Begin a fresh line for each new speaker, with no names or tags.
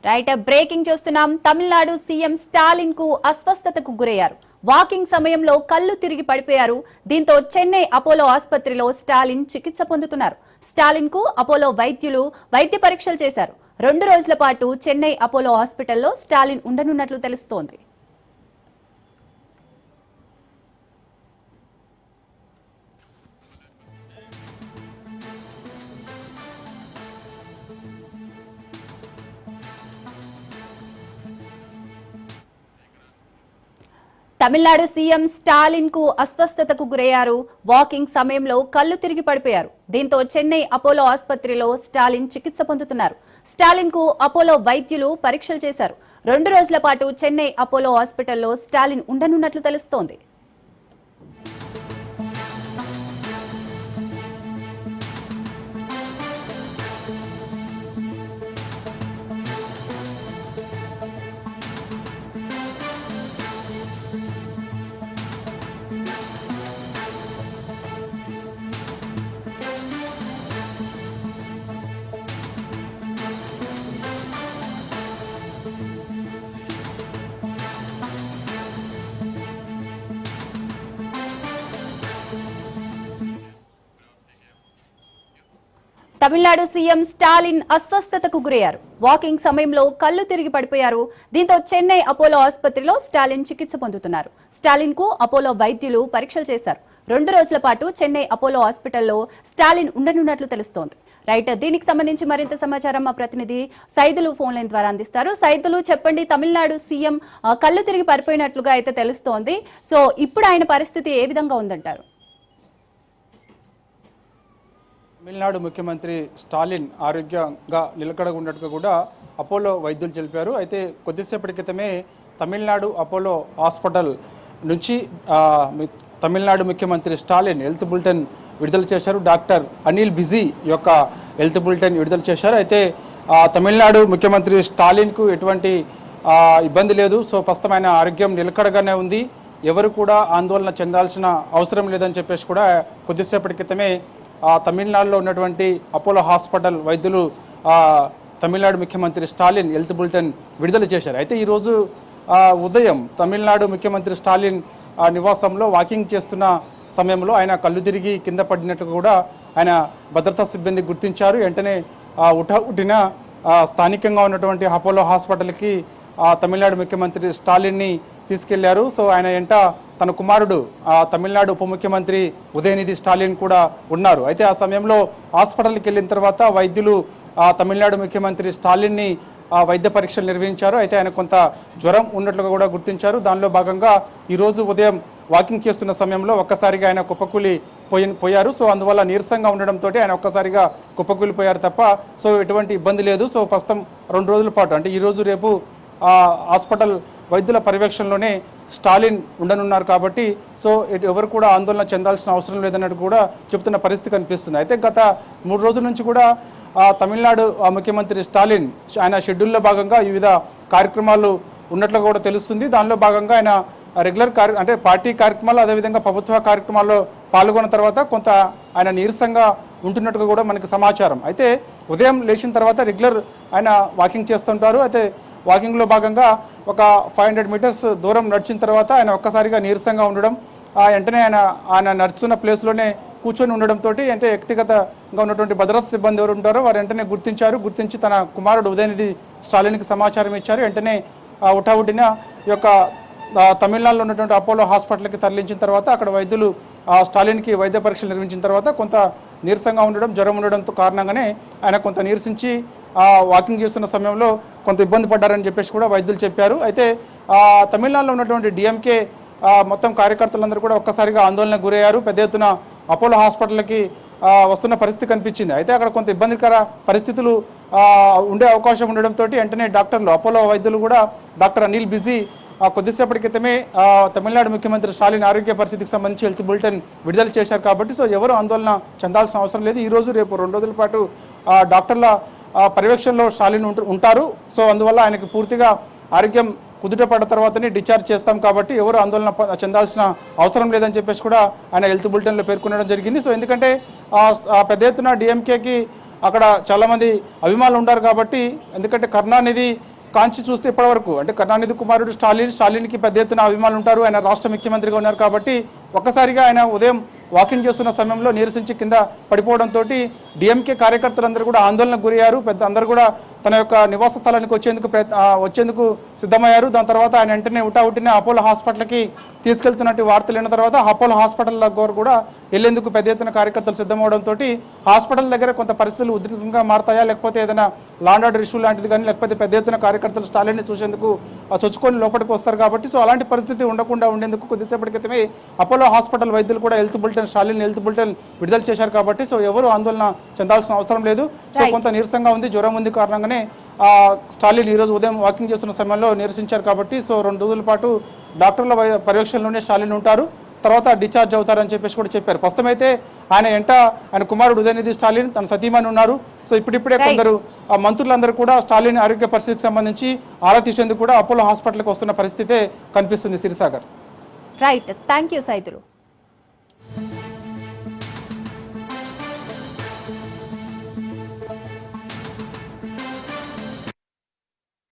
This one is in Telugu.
రైట్ బ్రేకింగ్ చూస్తున్నాం. తమిళనాడు సీఎం స్టాలిన్ కు అస్వస్థతకు గురయ్యారు. వాకింగ్ సమయంలో కళ్ళు తిరిగి పడిపోయారు. దీంతో చెన్నై అపోలో ఆసుపత్రిలో స్టాలిన్ చికిత్స పొందుతున్నారు. స్టాలిన్ కు అపోలో వైద్యులు వైద్య పరీక్షలు చేశారు. 2 రోజుల పాటు చెన్నై అపోలో హాస్పిటల్లో స్టాలిన్ ఉండనున్నట్లు తెలుస్తోంది. తమిళనాడు సీఎం స్టాలిన్ కు అస్వస్థతకు గురయ్యారు. వాకింగ్ సమయంలో కళ్ళు తిరిగి పడిపోయారు. దీంతో చెన్నై అపోలో ఆసుపత్రిలో స్టాలిన్ చికిత్స పొందుతున్నారు. స్టాలిన్ కు అపోలో వైద్యులు పరీక్షలు చేశారు. 2 రోజుల పాటు చెన్నై అపోలో హాస్పిటల్లో స్టాలిన్ ఉండనున్నట్లు తెలుస్తోంది. తమిళనాడు సీఎం స్టాలిన్ అస్వస్థతకు గురయ్యారు. వాకింగ్ సమయంలో కళ్ళు తిరిగి పడిపోయారు. దీంతో చెన్నై అపోలో ఆసుపత్రిలో స్టాలిన్ చికిత్స పొందుతున్నారు. స్టాలిన్ కు అపోలో వైద్యులు పరీక్షలు చేశారు. 2 రోజుల పాటు చెన్నై అపోలో హాస్పిటల్లో స్టాలిన్ ఉండనున్నట్లు తెలుస్తోంది. రైట్, దీనికి సంబంధించి మరింత సమాచారం మా ప్రతినిధి సైదులు ఫోన్ లైన్ ద్వారా అందిస్తారు. సైదులు, చెప్పండి, తమిళనాడు సీఎం కళ్ళు తిరిగి పడిపోయినట్లుగా అయితే తెలుస్తోంది. సో ఇప్పుడు ఆయన పరిస్థితి ఏ విధంగా ఉందంటారు?
తమిళనాడు ముఖ్యమంత్రి స్టాలిన్ ఆరోగ్యంగా నిలకడగా ఉన్నట్టుగా కూడా అపోలో వైద్యులు తెలిపారు. అయితే కొద్దిసేపటి క్రితమే తమిళనాడు అపోలో హాస్పిటల్ నుంచి తమిళనాడు ముఖ్యమంత్రి స్టాలిన్ హెల్త్ బులెటిన్ విడుదల చేశారు. డాక్టర్ అనిల్ బిజీ యొక్క హెల్త్ బులెటిన్ విడుదల చేశారు. అయితే తమిళనాడు ముఖ్యమంత్రి స్టాలిన్కు ఎటువంటి ఇబ్బంది లేదు. సో ప్రస్తుతం ఆయన ఆరోగ్యం నిలకడగానే ఉంది. ఎవరు కూడా ఆందోళన చెందాల్సిన అవసరం లేదని చెప్పేసి కూడా కొద్దిసేపటి క్రితమే తమిళనాడులో ఉన్నటువంటి అపోలో హాస్పిటల్ వైద్యులు తమిళనాడు ముఖ్యమంత్రి స్టాలిన్ హెల్త్ బులెటిన్ విడుదల చేశారు. అయితే ఈరోజు ఉదయం తమిళనాడు ముఖ్యమంత్రి స్టాలిన్ నివాసంలో వాకింగ్ చేస్తున్న సమయంలో ఆయన కళ్ళు తిరిగి కింద పడినట్లు కూడా ఆయన భద్రతా సిబ్బంది గుర్తించారు. వెంటనే ఉట్టిన స్థానికంగా ఉన్నటువంటి అపోలో హాస్పిటల్కి తమిళనాడు ముఖ్యమంత్రి స్టాలిన్ని తీసుకెళ్లారు. సో ఆయన వెంట తన కుమారుడు తమిళనాడు ఉప ముఖ్యమంత్రి ఉదయనిధి స్టాలిన్ కూడా ఉన్నారు. అయితే ఆ సమయంలో హాస్పిటల్కి వెళ్ళిన తర్వాత వైద్యులు తమిళనాడు ముఖ్యమంత్రి స్టాలిన్ని వైద్య పరీక్షలు నిర్వహించారు. అయితే ఆయన కొంత జ్వరం ఉన్నట్లుగా కూడా గుర్తించారు. దానిలో భాగంగా ఈరోజు ఉదయం వాకింగ్ చేస్తున్న సమయంలో ఒక్కసారిగా ఆయన కుప్పకూలి పోయారు. సో అందువల్ల నీరసంగా ఉండడంతో ఆయన ఒక్కసారిగా కుప్పకూలిపోయారు తప్ప సో ఎటువంటి ఇబ్బంది లేదు. సో ప్రస్తుతం 2 రోజుల పాటు అంటే ఈరోజు రేపు హాస్పిటల్ వైద్యుల పర్యవేక్షణలోనే స్టాలిన్ ఉండనున్నారు కాబట్టి సో ఎవరు కూడా ఆందోళన చెందాల్సిన అవసరం లేదన్నట్టు కూడా చెబుతున్న పరిస్థితి కనిపిస్తుంది. అయితే గత 3 రోజుల నుంచి కూడా తమిళనాడు ముఖ్యమంత్రి స్టాలిన్ ఆయన షెడ్యూల్లో భాగంగా వివిధ కార్యక్రమాలు ఉన్నట్లుగా కూడా తెలుస్తుంది. దానిలో భాగంగా ఆయన రెగ్యులర్ అంటే పార్టీ కార్యక్రమాలు అదేవిధంగా ప్రభుత్వ కార్యక్రమాల్లో పాల్గొన్న తర్వాత కొంత ఆయన నీరసంగా ఉంటున్నట్టుగా కూడా మనకి సమాచారం. అయితే ఉదయం లేచిన తర్వాత రెగ్యులర్ ఆయన వాకింగ్ చేస్తుంటారు. అయితే వాకింగ్లో భాగంగా ఒక 500 మీటర్స్ దూరం నడిచిన తర్వాత ఆయన ఒక్కసారిగా నీరసంగా ఉండడం, వెంటనే ఆయన నడుస్తున్న ప్లేస్లోనే కూర్చొని ఉండడంతో అంటే వ్యక్తిగతంగా ఉన్నటువంటి భద్రతా సిబ్బంది ఎవరు ఉంటారో వారు వెంటనే గుర్తించి తన కుమారుడు ఉదయనిధి స్టాలిన్కి సమాచారం ఇచ్చారు. వెంటనే ఉటావుటిన ఈ యొక్క తమిళనాడులో ఉన్నటువంటి అపోలో హాస్పిటల్కి తరలించిన తర్వాత అక్కడ వైద్యులు స్టాలిన్కి వైద్య పరీక్షలు నిర్వహించిన తర్వాత కొంత నీరసంగా ఉండడం, జ్వరం ఉండడంతో కారణంగానే ఆయన కొంత నీరసించి వాకింగ్ చేస్తున్న సమయంలో కొంత ఇబ్బంది పడ్డారని చెప్పేసి కూడా వైద్యులు చెప్పారు. అయితే తమిళనాడులో ఉన్నటువంటి డిఎంకే మొత్తం కార్యకర్తలందరూ కూడా ఒక్కసారిగా ఆందోళనకు గురయ్యారు. పెద్ద ఎత్తున అపోలో హాస్పిటల్కి వస్తున్న పరిస్థితి కనిపించింది. అయితే అక్కడ కొంత ఇబ్బందికర పరిస్థితులు ఉండే అవకాశం ఉండడంతో వెంటనే డాక్టర్లు అపోలో వైద్యులు కూడా డాక్టర్ అనిల్ బిజీ కొద్దిసేపటి క్రితమే తమిళనాడు ముఖ్యమంత్రి స్టాలిన్ ఆరోగ్య పరిస్థితికి సంబంధించి హెల్త్ బులెటిన్ విడుదల చేశారు. కాబట్టి సో ఎవరు ఆందోళన చెందాల్సిన అవసరం లేదు. ఈరోజు రేపు 2 రోజుల పాటు డాక్టర్ల పర్యవేక్షణలో స్టాలిన్ ఉంటారు. సో అందువల్ల ఆయనకి పూర్తిగా ఆరోగ్యం కుదుట పడ్డ తర్వాతనే డిశ్చార్జ్ చేస్తాం కాబట్టి ఎవరు ఆందోళన చెందాల్సిన అవసరం లేదని చెప్పేసి కూడా ఆయన హెల్త్ బులెటిన్లో పేర్కొనడం జరిగింది. సో ఎందుకంటే పెద్ద ఎత్తున డిఎంకేకి అక్కడ చాలామంది అభిమానులు ఉంటారు కాబట్టి, ఎందుకంటే కరుణానిధి కాంచి చూస్తే ఇప్పటివరకు అంటే కరుణానిధి కుమారుడు స్టాలిన్కి పెద్ద ఎత్తున అభిమానులు ఉంటారు. ఆయన రాష్ట్ర ముఖ్యమంత్రిగా ఉన్నారు కాబట్టి ఒక్కసారిగా ఆయన ఉదయం వాకింగ్ చేస్తున్న సమయంలో నీరసించి కింద పడిపోవడంతో డిఎంకే కార్యకర్తలందరూ కూడా ఆందోళనకు గురయ్యారు. అందరూ కూడా తన యొక్క నివాస స్థలానికి వచ్చేందుకు సిద్ధమయ్యారు. దాని తర్వాత ఆయన వెంటనే ఉటావుటినే అపోలో హాస్పిటల్కి తీసుకెళ్తున్నట్టు వార్తలు విన్న తర్వాత అపోలో హాస్పిటల్ దగ్గర కూడా వెళ్లేందుకు పెద్ద ఎత్తున కార్యకర్తలు సిద్ధమవడంతో హాస్పిటల్ దగ్గర కొంత పరిస్థితులు ఉధృతంగా మారతాయా, లేకపోతే ఏదైనా లాండ్ ఆర్డర్ ఇష్యూ లాంటిది కానీ, లేకపోతే పెద్ద ఎత్తున కార్యకర్తలు స్టాలిన్ని చూసేందుకు చొచ్చుకొని లోపలికి వస్తారు కాబట్టి సో అలాంటి పరిస్థితి ఉండకుండా ఉండేందుకు కొద్దిసేపటి క్రితమే అపోలో హాస్పిటల్ వైద్యులు కూడా స్టాలిన్ హెల్త్ బులెటిన్ విడుదల చేశారు కాబట్టి సో ఎవరు ఆందోళన చెందాల్సిన అవసరం లేదు. సో కొంత నీరసంగా ఉంది, జ్వరం ఉంది కారణంగానే స్టాలిన్ ఈరోజు ఉదయం వాకింగ్ చేస్తున్న సమయంలో నిరసించారు కాబట్టి సో 2 రోజుల పాటు డాక్టర్ల పర్యవేక్షణలోనే స్టాలిన్ ఉంటారు, తర్వాత డిశ్చార్జ్ అవుతారని చెప్పేసి కూడా చెప్పారు. ప్రస్తుతం అయితే ఆయన కుమారుడు ఉదయనిధి స్టాలిన్ తన సతీమణి ఉన్నారు. సో ఇప్పుడిప్పుడే కొందరు మంత్రులందరూ కూడా స్టాలిన్ ఆరోగ్య పరిస్థితికి సంబంధించి ఆరా తీసేందుకు కూడా అపోలో హాస్పిటల్కి వస్తున్న పరిస్థితే కనిపిస్తుంది. Sirisagar.
Right, thank you Saidulu.